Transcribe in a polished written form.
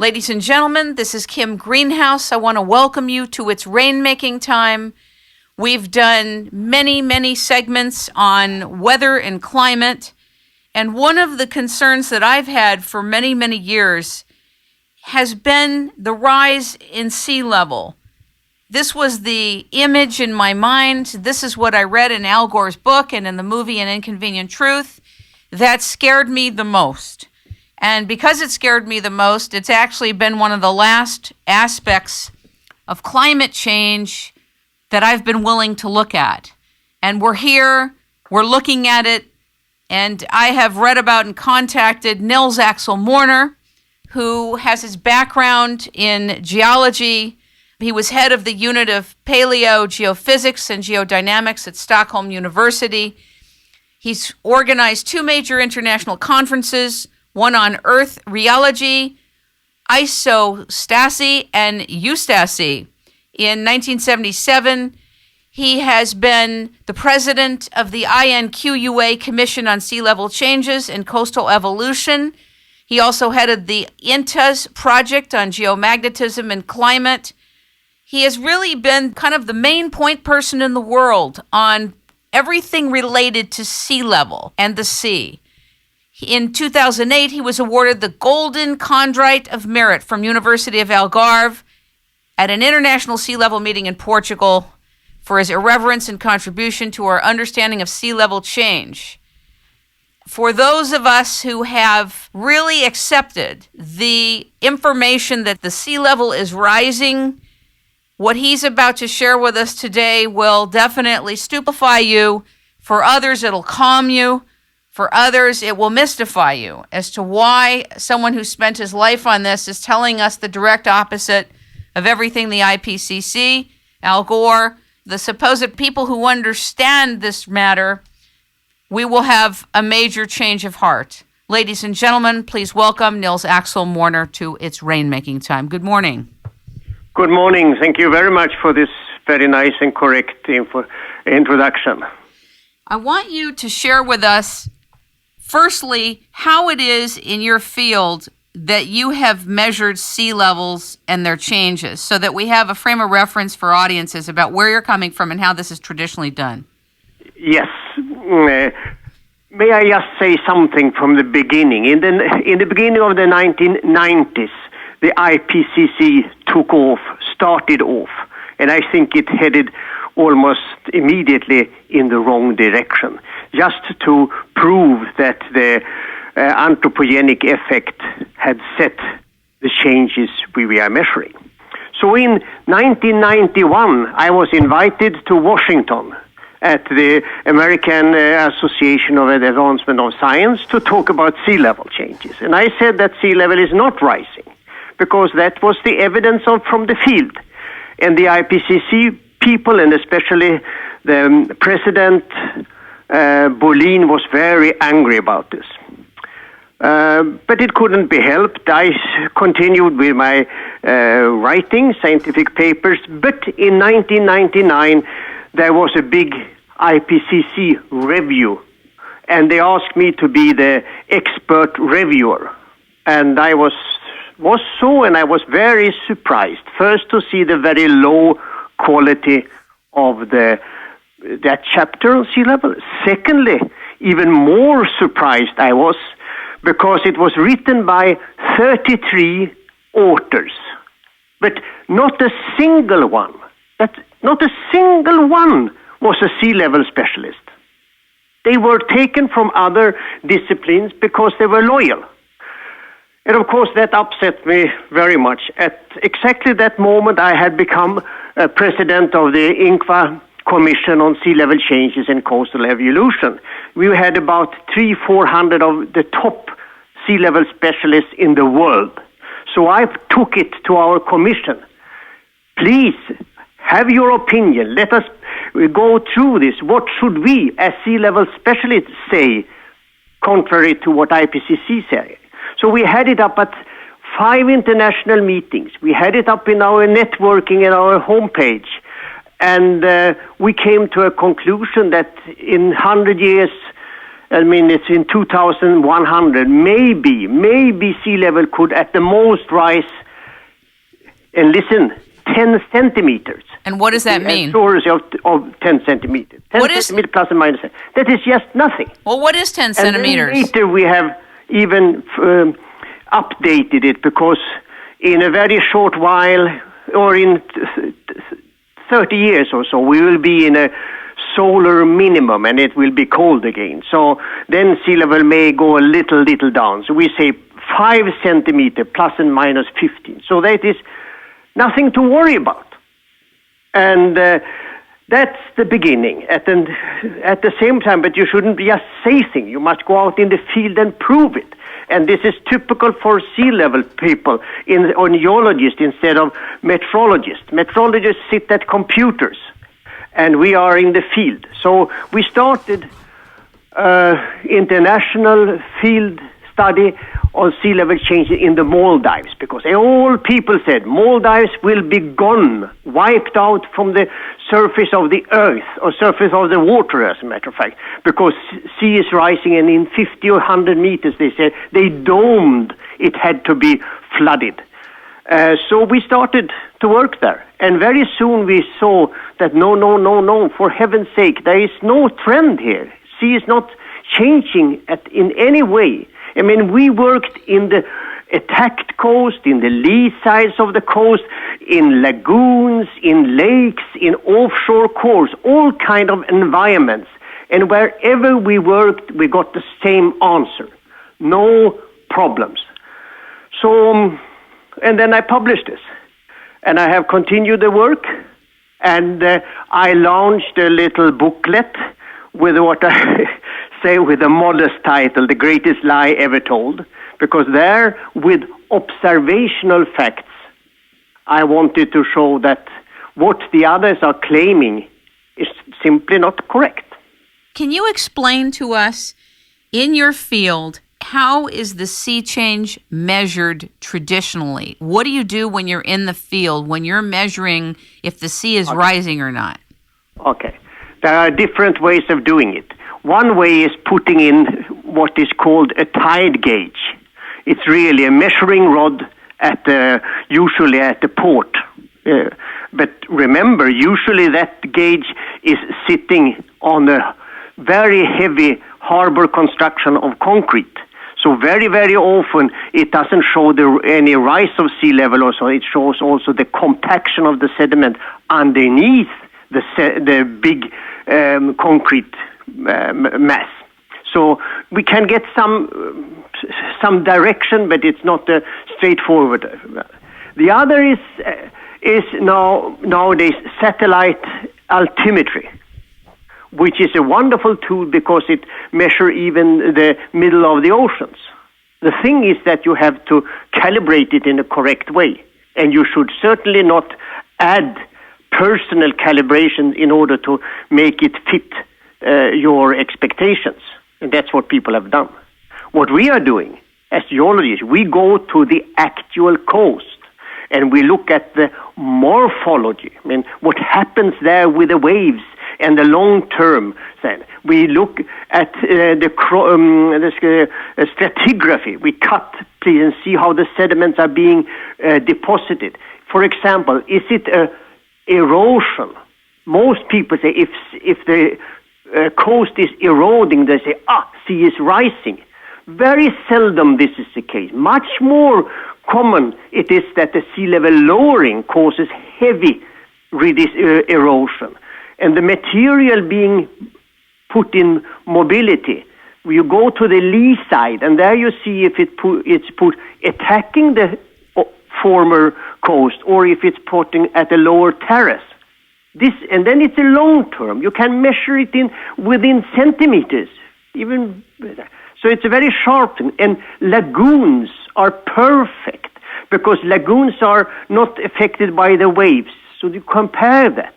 Ladies and gentlemen, this is Kim Greenhouse. I want to welcome you to It's Rainmaking Time. We've done many segments on weather and climate, and one of the concerns that I've had for many years has been the rise in sea level. This was the image in my mind. This is what I read in Al Gore's book and in the movie An Inconvenient Truth that scared me the most. And because it scared me the most, it's actually been one of the last aspects of climate change that I've been willing to look at. And we're here, we're looking at it, and I have read about and contacted Nils-Axel Mörner, who has his background in geology. He was head of the unit of paleogeophysics and geodynamics at Stockholm University. He's organized 2 major international conferences, one on Earth rheology, isostasy, and eustasy. In 1977, he has been the president of the INQUA Commission on Sea Level Changes and Coastal Evolution. He also headed the INTES project on geomagnetism and climate. He has really been kind of the main point person in the world on everything related to sea level and the sea. In 2008, he was awarded the Golden Chondrite of Merit from University of Algarve at an international sea level meeting in Portugal for his irreverence and contribution to our understanding of sea level change. For those of us who have really accepted the information that the sea level is rising, what he's about to share with us today will definitely stupefy you. For others, it'll calm you. For others, it will mystify you as to why someone who spent his life on this is telling us the direct opposite of everything the IPCC, Al Gore, the supposed people who understand this matter. We will have a major change of heart. Ladies and gentlemen, please welcome Nils-Axel Mörner to It's Rainmaking Time. Good morning. Good morning. Thank you very much for this very nice and correct introduction. I want you to share with us, firstly, how it is in your field that you have measured sea levels and their changes so that we have a frame of reference for audiences about where you're coming from and how this is traditionally done. Yes. May I just say something from the beginning? In the beginning of the 1990s, the IPCC started off, and I think it headed almost immediately in the wrong direction, just to prove that the anthropogenic effect had set the changes we are measuring. So in 1991, I was invited to Washington at the American Association of Advancement of Science to talk about sea level changes. And I said that sea level is not rising, because that was the evidence from the field. And the IPCC people, and especially the President Bolin, was very angry about this. But it couldn't be helped. I continued with my writing, scientific papers. But in 1999, there was a big IPCC review, and they asked me to be the expert reviewer. And I was so, and I was very surprised. First, to see the very low quality of that chapter on sea level. Secondly, even more surprised I was because it was written by 33 authors, but not a single one was a sea level specialist. They were taken from other disciplines because they were loyal. And of course, that upset me very much. At exactly that moment, I had become president of the INQUA Commission on Sea Level Changes and Coastal Evolution. We had about 300-400 of the top sea level specialists in the world. So I took it to our commission. Please, have your opinion. Let us go through this. What should we, as sea level specialists, say, contrary to what IPCC say? So we had it up at 5 international meetings. We had it up in our networking and our homepage. And we came to a conclusion that in 100 years I mean, it's in 2100. Maybe sea level could at the most rise, and listen, 10 centimeters. And what does that mean? Stories of 10 centimeters. 10 What is- centimeters plus and minus. That is just nothing. Well, what is 10 centimeters? And then later we have even updated it, because in a very short while, or in 30 years or so, we will be in a solar minimum and it will be cold again. So then sea level may go a little down. So we say 5 centimeters plus and minus 15. So that is nothing to worry about. And that's the beginning. At the same time, but you shouldn't just say things. You must go out in the field and prove it. And this is typical for sea level people, or geologists instead of meteorologists. Meteorologists sit at computers, and we are in the field. So we started international field study on sea level change in the Maldives, because all people said Maldives will be gone, wiped out from the surface of the earth, or surface of the water, as a matter of fact, because sea is rising, and in 50 or 100 meters, they said, they domed it had to be flooded. So we started to work there, and very soon we saw that no, for heaven's sake, there is no trend here. Sea is not changing in any way. I mean, we worked in the attacked coast, in the lee sides of the coast, in lagoons, in lakes, in offshore cores, all kind of environments. And wherever we worked, we got the same answer. No problems. So, and then I published this. And I have continued the work. And I launched a little booklet with what I say with a modest title, The Greatest Lie Ever Told, because there, with observational facts, I wanted to show that what the others are claiming is simply not correct. Can you explain to us, in your field, how is the sea change measured traditionally? What do you do when you're in the field, when you're measuring if the sea is rising or not? Okay. There are different ways of doing it. One way is putting in what is called a tide gauge. It's really a measuring rod usually at the port. But remember, usually that gauge is sitting on a very heavy harbor construction of concrete. So very, very often it doesn't show any rise of sea level or so. It shows also the compaction of the sediment underneath the big concrete mass. So we can get some direction, but it's not straightforward. The other is nowadays satellite altimetry, which is a wonderful tool because it measures even the middle of the oceans. The thing is that you have to calibrate it in a correct way, and you should certainly not add personal calibration in order to make it fit your expectations. And that's what people have done. What we are doing as geologists, we go to the actual coast and we look at the morphology. I mean, what happens there with the waves and the long term. Then we look at the stratigraphy. We cut, please, and see how the sediments are being deposited. For example, is it erosion? Most people say if the coast is eroding, they say, sea is rising. Very seldom this is the case. Much more common it is that the sea level lowering causes heavy erosion. And the material being put in mobility, you go to the lee side, and there you see if it's put attacking the former coast or if it's putting at a lower terrace. And then it's a long term. You can measure it within centimeters, even better. So it's a very sharp thing. And lagoons are perfect because lagoons are not affected by the waves. So you compare that.